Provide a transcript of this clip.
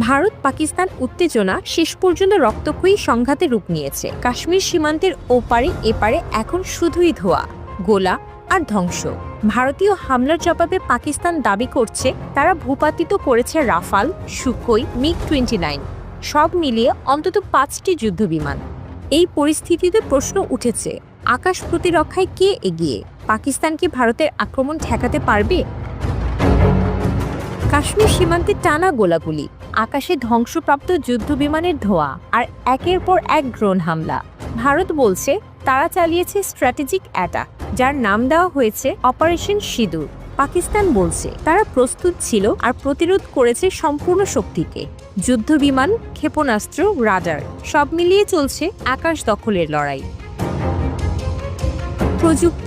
ভারত পাকিস্তান উত্তেজনা শেষ পর্যন্ত রক্তক্ষয়ী সংঘাতে রূপ নিয়েছে। কাশ্মীর সীমান্তের ওপারে এপারে এখন শুধুই ধোঁয়া, গোলা আর ধ্বংস। ভারতীয় হামলার জবাবে পাকিস্তান দাবি করছে তারা ভূপাতিত করেছে রাফাল, সুখোই, MiG-29 সব মিলিয়ে অন্তত 5টি যুদ্ধবিমান। এই পরিস্থিতিতে প্রশ্ন উঠেছে, আকাশ প্রতিরক্ষায় কে এগিয়ে? পাকিস্তান কি ভারতের আক্রমণ ঠেকাতে পারবে? কাশ্মীর সীমান্তে টানা গোলাগুলি, আকাশে ধ্বংসপ্রাপ্ত যুদ্ধবিমানের ধোঁয়া আর একের পর এক ড্রোন হামলা। ভারত বলছে তারা চালিয়েছে স্ট্র্যাটেজিক অ্যাটাক, যার নাম দেওয়া হয়েছে অপারেশন সিঁদুর। পাকিস্তান বলছে তারা প্রস্তুত ছিল আর প্রতিরোধ করেছে সম্পূর্ণ শক্তিতে। যুদ্ধবিমান, ক্ষেপণাস্ত্র, রাডার সব মিলিয়ে চলছে আকাশ দখলের লড়াই। প্রযুক্তি